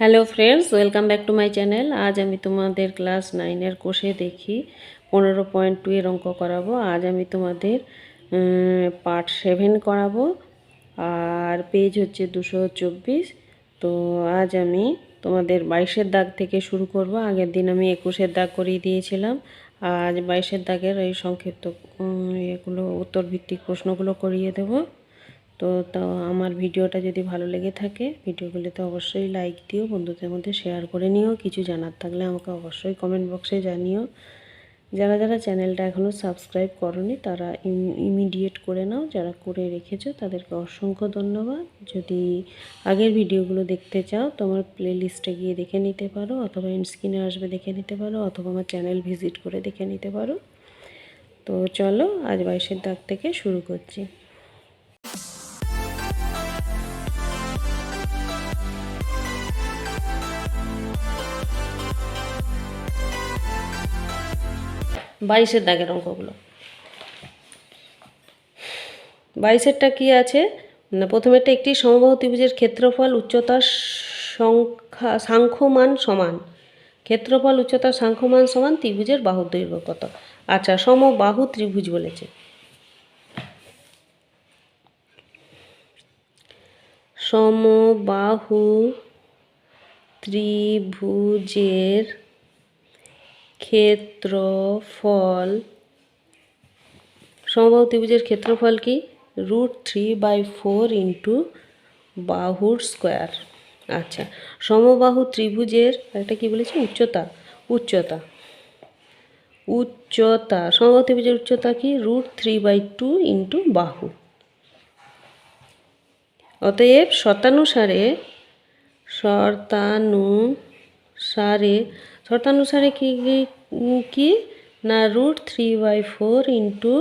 Hello friends, welcome back to my channel. আজ আমি তোমাদের ক্লাস 9-এর কোষে দেখি 15.2 এর অঙ্ক করাবো। আজ আমি তোমাদের পার্ট 7 করাবো, আর পেজ হচ্ছে 224। তো আজ আমি তোমাদের 22-এর দাগ থেকে শুরু করব। আগের দিন আমি 21-এর দাগ করিয়ে দিয়েছিলাম। আজ 22-এর দাগের এই সংক্ষিপ্ত এগুলো উত্তর ভিত্তিক প্রশ্নগুলো করিয়ে দেবো। তো আমার ভিডিওটা যদি ভালো লেগে থাকে, ভিডিওগুলিতে অবশ্যই লাইক দিও, বন্ধুদের মধ্যে শেয়ার করে নিও। কিছু জানার থাকলে আমাকে অবশ্যই কমেন্ট বক্সে জানিও। যারা যারা চ্যানেলটা এখনও সাবস্ক্রাইব করনি তারা ইমিডিয়েট করে নাও, যারা করে রেখেছো তাদেরকে অসংখ্য ধন্যবাদ। যদি আগের ভিডিওগুলো দেখতে চাও তোমার প্লেলিস্টে গিয়ে দেখে নিতে পারো, অথবা স্ক্রিনে আসবে দেখে নিতে পারো, অথবা আমার চ্যানেল ভিজিট করে দেখে নিতে পারো। তো চলো আজ 22-এর দাগ থেকে শুরু করছি। 22-এর দাগের অঙ্কগুলো। 22-এরটা কি আছে না, প্রথমেরটা একটি সমবাহু ত্রিভুজের ক্ষেত্রফল উচ্চতার সাংখ্যমান সমান। ক্ষেত্রফল উচ্চতার সাংখ্যমান সমান ত্রিভুজের বাহুর দৈর্ঘ্য কত? আচ্ছা, সমবাহু ত্রিভুজ বলেছে। সমবাহু ত্রিভুজের ক্ষেত্রফল, সমবাহু ত্রিভুজের ক্ষেত্রফল কি? √3/4 ইন্টু বাহুর স্কোয়ার। আচ্ছা, সমবাহু ত্রিভুজের একটা কি বলেছি? উচ্চতা। সমবাহু ত্রিভুজের উচ্চতা কি? √3/2 ইন্টু বাহু। অতএব শর্তানুসারে কি না, √3/4 ইন্টু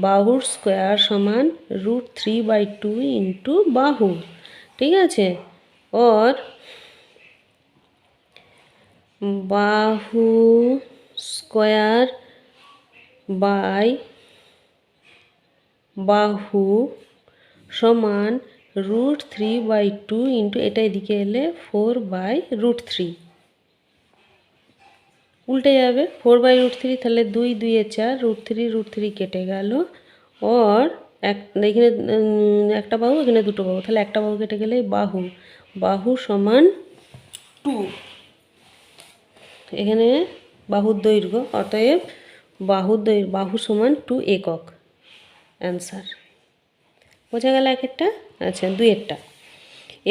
বাহুর স্কোয়ার সমান √3/2 ইন্টু বাহু। ঠিক আছে, और বাহু স্কোয়ার বাই বাহু সমান √3/2 ইন্টু এটা এদিকে এলে 4/√3, উল্টে যাবে 4/√3, তাহলে 2 2 এ 4, √3 কেটে গেল। और এখানে একটা বাহু, এখানে দুটো বাহু, তাহলে একটা বাহু কেটে গেলে বাহু সমান 2। এখানে বাহুর দৈর্ঘ্য, অতএব বাহু সমান 2 একক। অ্যান্সার বোঝা গেল একেরটা। আচ্ছা, 2-এরটা,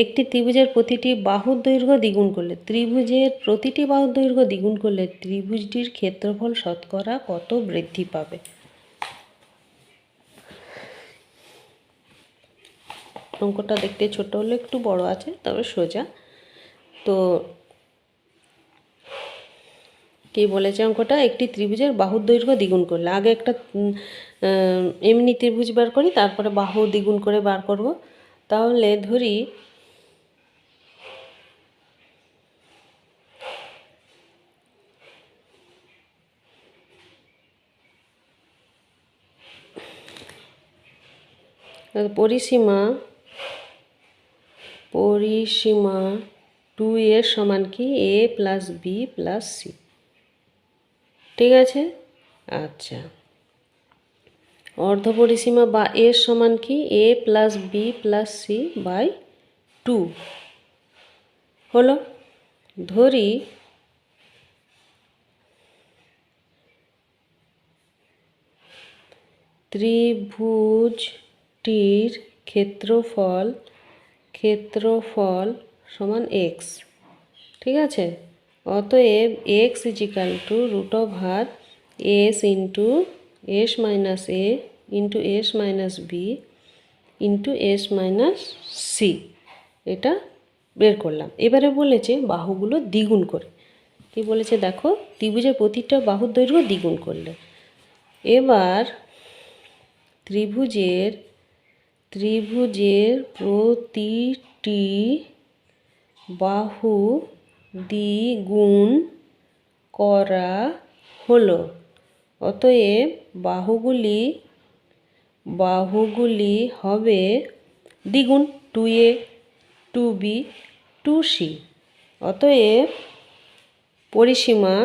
একটি ত্রিভুজের প্রতিটি বাহুর দৈর্ঘ্য দ্বিগুণ করলে ত্রিভুজটির ক্ষেত্রফল শতকরা কত বৃদ্ধি পাবে? অঙ্কটা দেখতে ছোট হলে একটু বড় আছে, তবে সোজা। তো কি বলেছে অঙ্কটা? একটি ত্রিভুজের বাহুর দৈর্ঘ্য দ্বিগুণ করলে, আগে একটা এমনি ত্রিভুজ বার করি, তারপরে বাহু দ্বিগুণ করে বার করব। তাহলে ধরি পরিসীমা 2 এর সমান কি? a plus B plus C. ঠিক আছে। আচ্ছা, অর্ধপরিসীমা বা এর সমান কি? a plus B plus C by 2 হলো। ধরি ত্রিভুজটির ক্ষেত্রফল সমান x। ঠিক আছে, অতএব x √s into s minus a into s minus B into s minus C, এটা বের করলাম। এবারে বলেছে বাহুগুলো দ্বিগুণ করে। কি বলেছে দেখো? ত্রিভুজের প্রতিটা বাহুর দৈর্ঘ্য দ্বিগুণ করলে। এবার ত্রিভুজের প্রতিটি বাহু দ্বিগুণ করা হলো। অতএব বাহুগুলি হবে দ্বিগুণ, 2a 2b 2c। অতএব পরিসীমা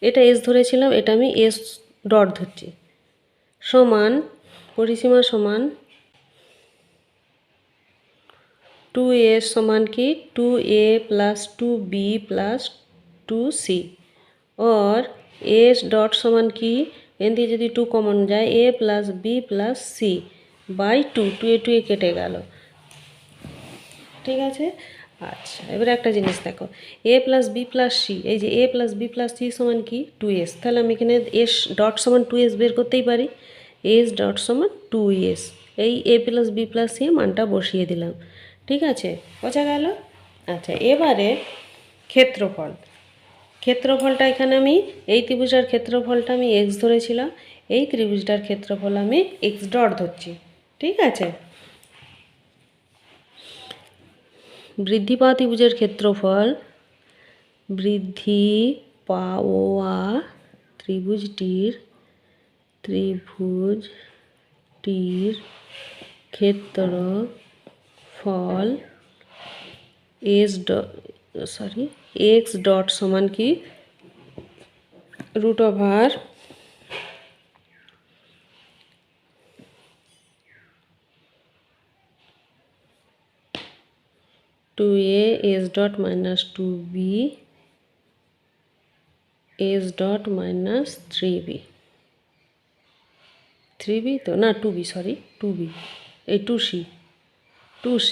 এটা এস ধরেছিলাম, এটা আমি এস ডট ধরছি, সমান পরিসীমা সমান 2a সমান কি 2a plus 2b plus 2c और एस डॉट समान की एन दिए यदि 2 कमन जाए a plus b plus c by 2 এ কেটে গেল। ঠিক আছে, আচ্ছা এবারে একটা জিনিস দেখো, a plus B plus C, এই যে a plus B plus C সমান কি 2s, তাহলে আমি এখানে এস ডট সমান 2s বের করতেই পারি। এস ডট সমান 2s, এই a plus B plus C মানটা বসিয়ে দিলাম। ঠিক আছে, বোঝা গেল। আচ্ছা এবারে ক্ষেত্রফল, ক্ষেত্রফলটা এখানে আমি এই ত্রিভুজটার ক্ষেত্রফলটা আমি এক্স ধরেছিলাম, এই ত্রিভুজটার ক্ষেত্রফল আমি এক্স ডট ধরছি। ঠিক আছে, বৃদ্ধি পাওয়া ত্রিভুজের ক্ষেত্রফল, বৃদ্ধি পাওয়া ত্রিভুজটির ক্ষেত্রফল এক্স ডট সমান কি root over 2a s dot minus 2b s dot minus 3b তো না 2b, সরি 2b, এই 2c,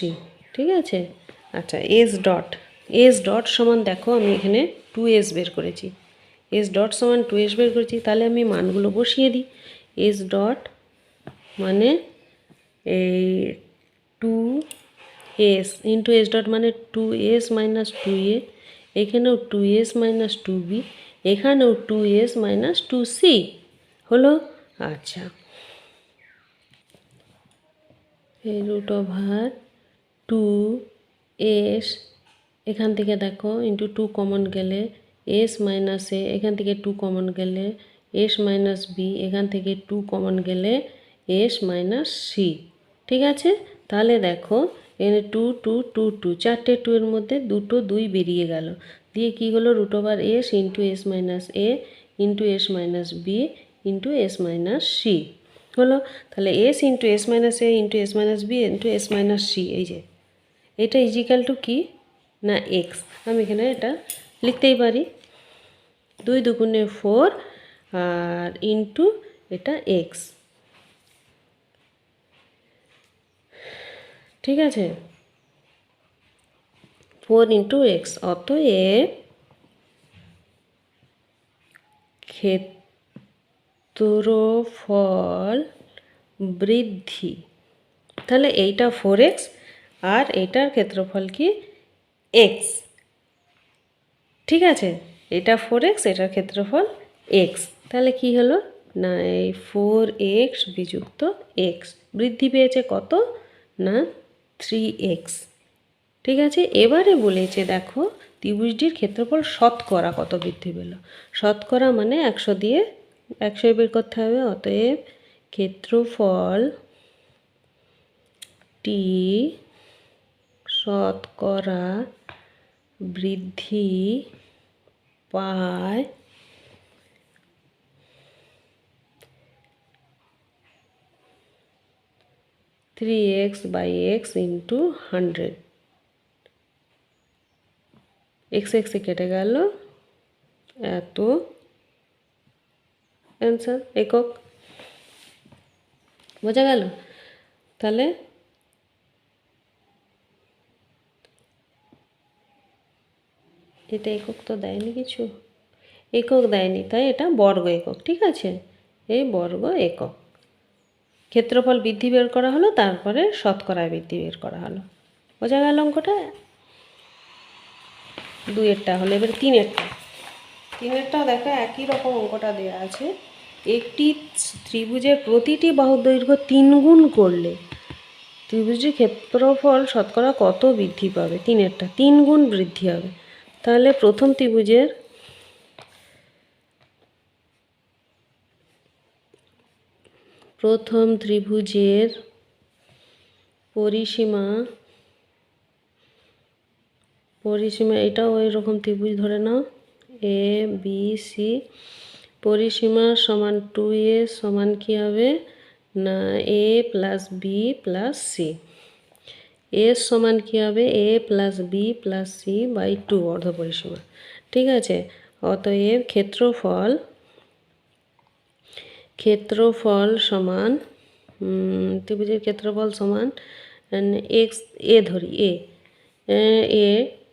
ঠিক আছে। আচ্ছা এস ডট সমান দেখো আমি এখানে 2s বের করেছি, এস ডট সমান 2s বের করেছি, তাহলে আমি মানগুলো বসিয়ে দিই। এস ডট মানে এই 2s ইন্টু এস ডট মানে 2s মাইনাস 2a, এখানেও 2s মাইনাস 2b, এখানেও 2s মাইনাস 2c হলো। আচ্ছা এই রুট ওভার 2s, এখান থেকে দেখো ইন্টু 2 কমন গেলে s মাইনাস এ, এখান থেকে 2 কমন গেলে s মাইনাস বি, এখান থেকে 2 কমন গেলে s মাইনাস সি। ঠিক আছে, তাহলে দেখো এখানে 2 2 2 2, চারটে 2 এর মধ্যে দুটো 2 বেরিয়ে গেল, দিয়ে কি হলো root over S into S minus A into S minus B into S minus C হলো। তাহলে S into S minus A into S minus B into S minus C, এই যে এটা ইজিক্যাল টু কি না এক্স, আমি এখানে এটা লিখতেই পারি 2 দুগুণে 4 আর ইন্টু এটা এক্স। ঠিক আছে, 4 ইন্টু এক্স, অতএব ক্ষেত্রফল বৃদ্ধি, তাহলে এইটা 4x আর এইটার ক্ষেত্রফল কি এক্স। ঠিক আছে, এটা 4x, এটার ক্ষেত্রফল এক্স, তাহলে কি হলো না এই 4x বিযুক্ত এক্স বৃদ্ধি পেয়েছে কত না 3x। ঠিক আছে, এবারে বলেছে দেখো ত্রিভুজটির ক্ষেত্রফল শতকরা কত বৃদ্ধি পেল, শতকরা মানে 100 দিয়ে 100 বের করতে হবে। অতএব ক্ষেত্রফল টি শতকরা বৃদ্ধি পায় 3x by x into 100, x এক্সে কেটে গেল, এত অ্যান্সার একক। বোঝা গেল, তাহলে এটা একক তো দেয়নি, কিছু একক দেয়নি, তাই এটা বর্গ একক। ঠিক আছে, এই বর্গ একক, ক্ষেত্রফল বৃদ্ধি বের করা হলো, তারপরে শতকরা বৃদ্ধি বের করা হলো। বোঝা গেল অঙ্কটা, 2-এরটা হলো। এবার 3-এরটাও দেখো একই রকম অঙ্কটা দেওয়া আছে। একটি ত্রিভুজের প্রতিটি বাহুর দৈর্ঘ্য 3 গুণ করলে ত্রিভুজটির ক্ষেত্রফল শতকরা কত বৃদ্ধি পাবে। 3-এরটা 3 গুণ বৃদ্ধি হবে, তাহলে প্রথম ত্রিভুজের পরিসীমা এটাও ওই রকম ত্রিভুজ ধরে নাও, এ বি সি। পরিসীমা সমান 2a সমান কী হবে না a plus B plus C. এর সমান কী হবে a plus B plus C by 2 অর্ধপরিসীমা। ঠিক আছে, অতএব ক্ষেত্রফল সমান ত্রিভুজের ক্ষেত্রফল সমান এক্স, এ ধরি A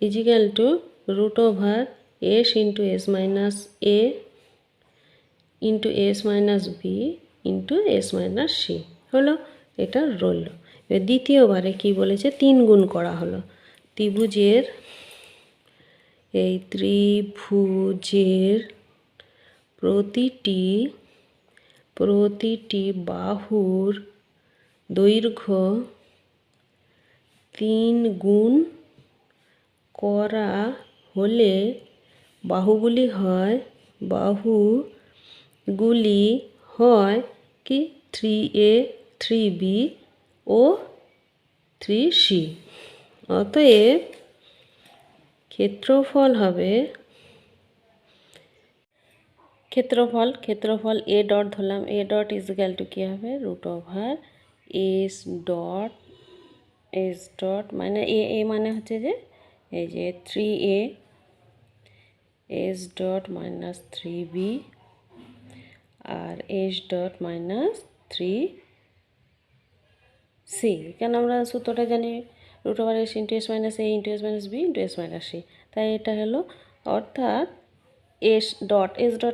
equal to root over S into S minus A into S minus B into S minus C হলো। এটা রইল। এবার দ্বিতীয়বারে কি বলেছে 3 গুণ করা হলো। ত্রিভুজের প্রতিটি বাহুর দৈর্ঘ্য 3 গুণ করা হলে বাহুগুলি হয় কি 3a 3b ও 3c। অতএব ক্ষেত্রফল এ ডট ধরলাম, এ ডট ইজিক্যাল টু কী হবে রুট ওভার এস ডট মানে এ মানে হচ্ছে যে এই যে 3a S dot minus 3b আর এস ডট মাইনাস 3c। কেন আমরা সূত্রটা জানি root over S into S minus A into S minus B into S minus C. তাই এটা হলো অর্থাৎ এস ডট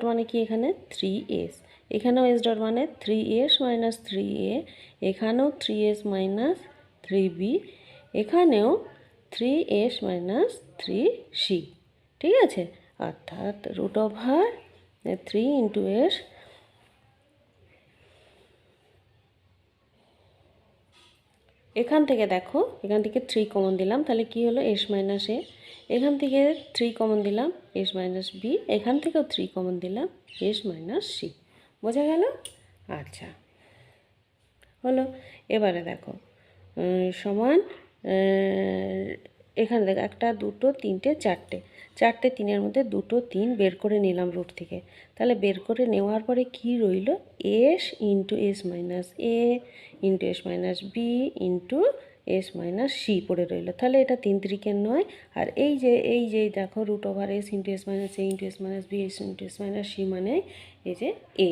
মানে কি এখানে 3s, এখানেও এস ডট মানে 3s মাইনাস 3a, এখানেও 3s মাইনাস 3b, এখানেও 3s মাইনাস 3c। ঠিক আছে, অর্থাৎ রুট ওভার 3 ইন্টু এস এখান থেকে দেখো, এখান থেকে 3 কমন দিলাম, তাহলে কি হলো এস মাইনাস এ। এখান থেকে 3 কমন দিলাম এস মাইনাস বি, এখান থেকেও 3 কমন দিলাম এস মাইনাস সি। বোঝা গেল? আচ্ছা হলো। এবারে দেখো সমান এখানে দেখো 1 2 3 4টে 3-এর মধ্যে 2 3 বের করে নিলাম রুট থেকে। তাহলে বের করে নেওয়ার পরে কি রইল S into S minus A into S minus B into S minus C পড়ে রইল। তাহলে এটা 3 3-কে 9। আর এই যে দেখো root over S into S minus A into S minus B S into S minus C মানে এই যে এ,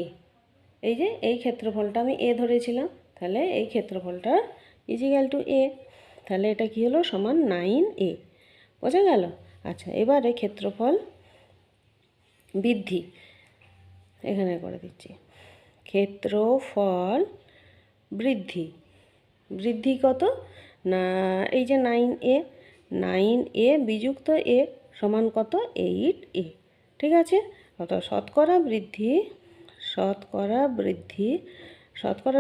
এই ক্ষেত্রফলটা আমি এ ধরেছিলাম, তাহলে এই ক্ষেত্রফলটা ইজিক্যাল টু এ। তাহলে এটা কি হলো সমান 9a। বোঝা গেল? আচ্ছা, এবারে ক্ষেত্রফল বৃদ্ধি এখানে করে দিচ্ছি। ক্ষেত্রফল বৃদ্ধি কত না এই যে 9a বিযুক্ত এ সমান কত 8a। ঠিক আছে, কত শতকরা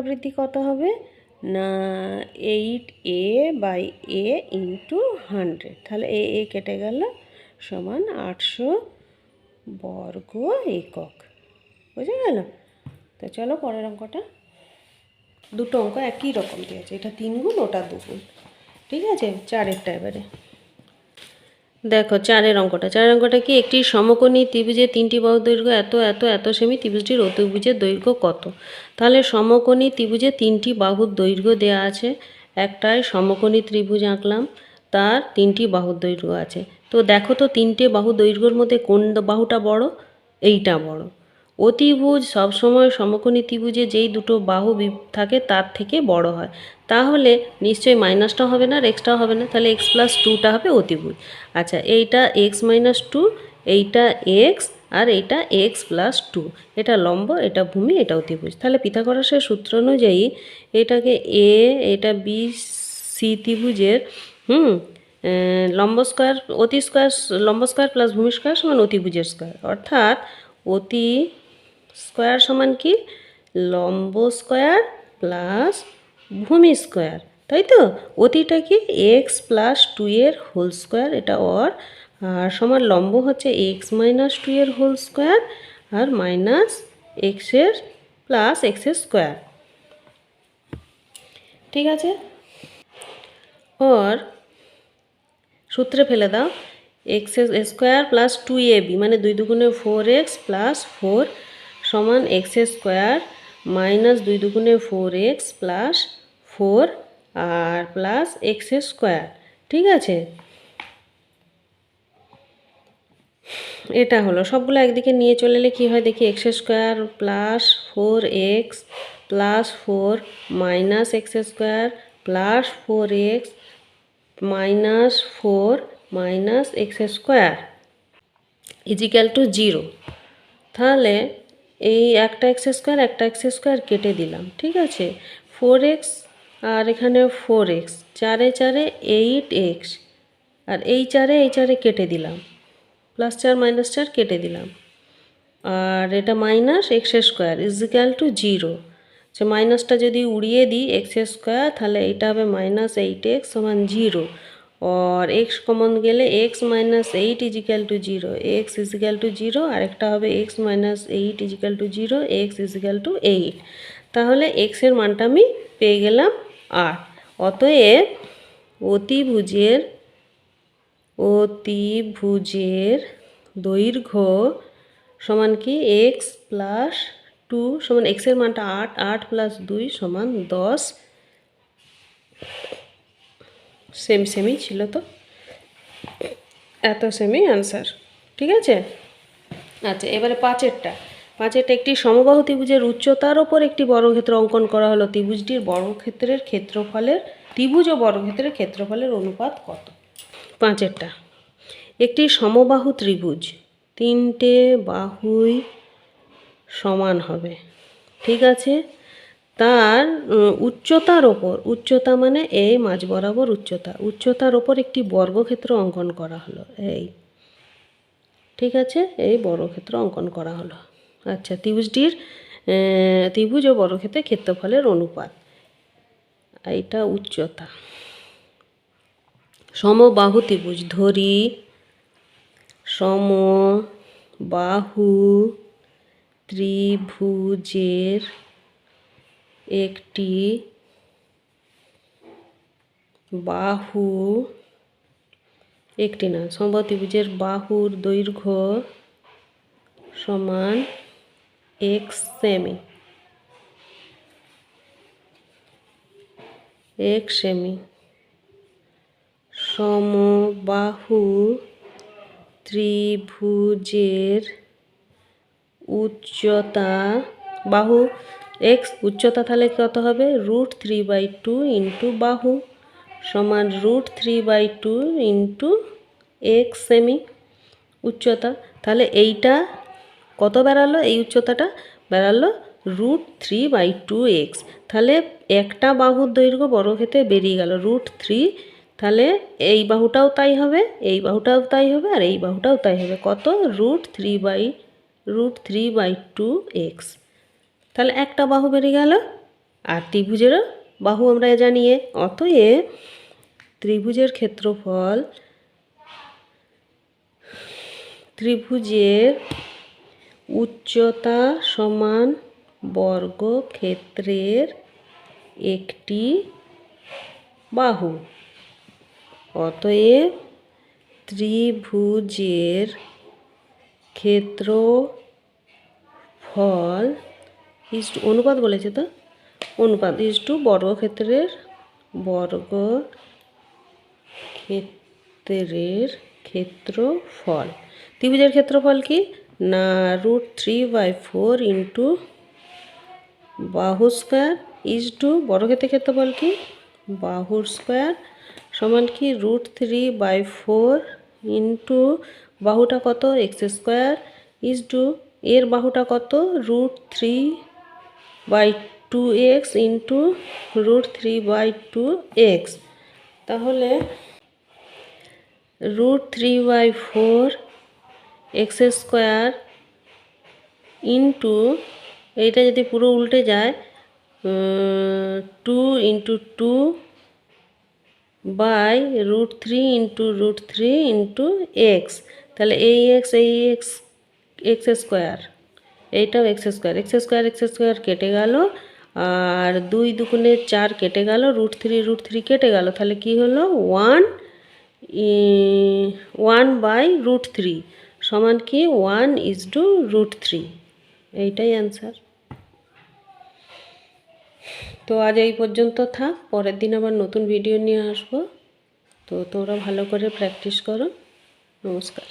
বৃদ্ধি কত হবে না 8a বাই a ইন্টু 100। তাহলে এ কেটে গেল সমান 800 বর্গ একক। বুঝে গেল? তো চলো পরের অঙ্কটা। দুটো অঙ্ক একই রকম দিয়েছে, এটা 3 গুণ ওটা 2 গুণ। ঠিক আছে, 4এরটা এবারে দেখো। 4এর অঙ্কটা কি একটি সমকোণী ত্রিভুজের 3টি বাহুর দৈর্ঘ্য এত সেমি, ত্রিভুজটির অতিভুজের দৈর্ঘ্য কত? তাহলে সমকোণী ত্রিভুজের 3টি বাহুর দৈর্ঘ্য দেয়া আছে। একটাই সমকোণী ত্রিভুজ আঁকলাম, তার 3টি বাহুর দৈর্ঘ্য আছে। তো দেখো তো 3টে বাহু দৈর্ঘ্যের মধ্যে কোন বাহুটা বড়? এইটা বড়। অতিভুজ সবসময় সমকোণী ত্রিভুজে যেই দুটো বাহু থাকে তার থেকে বড় হয়। তাহলে নিশ্চয়ই মাইনাসটা হবে না আর এক্সটাও হবে না, তাহলে এক্স প্লাস 2টা হবে অতিভুজ। আচ্ছা, এইটা এক্স মাইনাস 2, এইটা এক্স আর এইটা এক্স প্লাস 2। এটা লম্ব, এটা ভূমি, এটা অতিভুজ। তাহলে পিথাগোরাসের সূত্র অনুযায়ী এটাকে এটা বি সি ত্রিভুজের লম্ব স্কয়ার প্লাস ভূমি স্কয়ার সমান অতিভুজের স্কয়ার। অর্থাৎ অতি স্কয়ার সমান কি লম্ব স্কয়ার প্লাস ভূমি স্কয়ার, তাই তো? অতিটা কি এক্স প্লাস 2 এর হোল স্কয়ার, এটা আর সমান লম্ব হচ্ছে এক্স মাইনাস 2 এর হোল স্কয়ার আর মাইনাস এক্সের প্লাস এক্সের স্কয়ার। ঠিক আছে, ফর সূত্রে ফেলে দাও এক্স স্কোয়ার প্লাস 2ab মানে 2 দুগুণে 4x প্লাস 4 সমান এক্স স্কোয়ার মাইনাস 2 দুগুণে 4x প্লাস 4 আর প্লাস এক্স স্কোয়ার। ঠিক আছে, এটা হলো সবগুলো একদিকে নিয়ে চলে এলে কী হয় দেখি, এক্স স্কোয়ার প্লাস 4x প্লাস 4 minus X square plus 4x minus 4 minus X square equal to 0। তাহলে এই একটা এক্স স্কোয়ার কেটে দিলাম। ঠিক আছে, 4x আর এখানে 4x, 4 এ 4 8x আর এই 4 এ কেটে দিলাম, প্লাস 4 মাইনাস 4 কেটে দিলাম, আর এটা minus X square equal to 0। সে মাইনাসটা যদি উড়িয়ে দিই এক্স স্কোয়ার, তাহলে এটা হবে মাইনাস 8x সমান 0, और x কমন গেলে x minus 8 equal to 0, x equal to 0, আরেকটা হবে x minus 8 equal to 0, x equal to 8। তাহলে x এর মানটা আমি পেয়ে গেলাম 8। অতএব অতিভুজের দৈর্ঘ্য সমান কি x প্লাস 2 সমান x এর মানটা 8, 8 প্লাস 2 সমান 10। সেমই ছিল তো, এত সেমই আনসার। ঠিক আছে, আচ্ছা এবারে পাঁচেরটা একটি সমবাহু ত্রিভুজের উচ্চতার ওপর একটি বর্গক্ষেত্র অঙ্কন করা হলো। ত্রিভুজ ও বর্গক্ষেত্রের ক্ষেত্রফলের অনুপাত কত? পাঁচেরটা, একটি সমবাহু ত্রিভুজ 3টে বাহুই সমান হবে। ঠিক আছে, তার উচ্চতা মানে এই মাঝ বরাবর উচ্চতার ওপর একটি বর্গক্ষেত্র অঙ্কন করা হলো। এই ঠিক আছে, এই বর্গক্ষেত্র অঙ্কন করা হলো। আচ্ছা, ত্রিভুজ ও বর্গক্ষেত্রের ক্ষেত্রফলের অনুপাত, এইটা উচ্চতা। সমবাহু ত্রিভুজ ধরি, সমবাহু ত্রিভুজের একটি সমবাহু ত্রিভুজের বাহুর দৈর্ঘ্য সমান x সেমি, সমবাহু ত্রিভুজের উচ্চতা, বাহু x উচ্চতা, তাহলে কত হবে √3/2 ইন্টু বাহু সমান √3/2 ইন্টু x সেমি উচ্চতা। তাহলে এইটা কত বেরালো, এই উচ্চতাটা বেরালো √3/2x। তাহলে একটা বাহুর দৈর্ঘ্য বর্গক্ষেত্রে বেরিয়ে গেল √3। তাহলে এই বাহুটাও তাই হবে, এই বাহুটাও তাই হবে, আর এই বাহুটাও তাই হবে। কত? √3/2x। তাহলে একটা বাহু বেরিয়ে গেল, আর ত্রিভুজেরও বাহু আমরা জানিয়ে। অতএব ত্রিভুজের ক্ষেত্রফল, ত্রিভুজের উচ্চতা সমান বর্গক্ষেত্রের একটি বাহু। অতএব ত্রিভুজের ক্ষেত্রফল অনুপাত বলেছে তো, অনুপাত বর্গক্ষেত্রের ক্ষেত্রফল। ত্রিভুজের ক্ষেত্রফল কি না √3/4 ইন্টু বাহু স্কোয়ার বর্গক্ষেত্রের ক্ষেত্রফল কি বাহুর স্কোয়ার সমান কি √3/4 ইন্টু বাহুটা কত এক্স স্কোয়ার এর বাহুটা কত √3/2x ইন্টু √3/2x। তাহলে √3/4 এক্স স্কোয়ার ইন্টু এইটা যদি পুরো উল্টে যায় 2 into 2 by √3 into √3 into X. তাহলে এই এক্স স্কোয়ার, এইটাও এক্স স্কোয়ার কেটে গেল, আর 2 দুগুণে 4 কেটে গেল, √3 কেটে গেল, তাহলে কি হলো 1/√3 সমান কি 1:√3। এইটাই অ্যান্সার। তো আজ এই পর্যন্ত থাক, পরের দিন আবার নতুন ভিডিও নিয়ে আসবো। তো তোমরা ভালো করে প্র্যাকটিস করো। নমস্কার।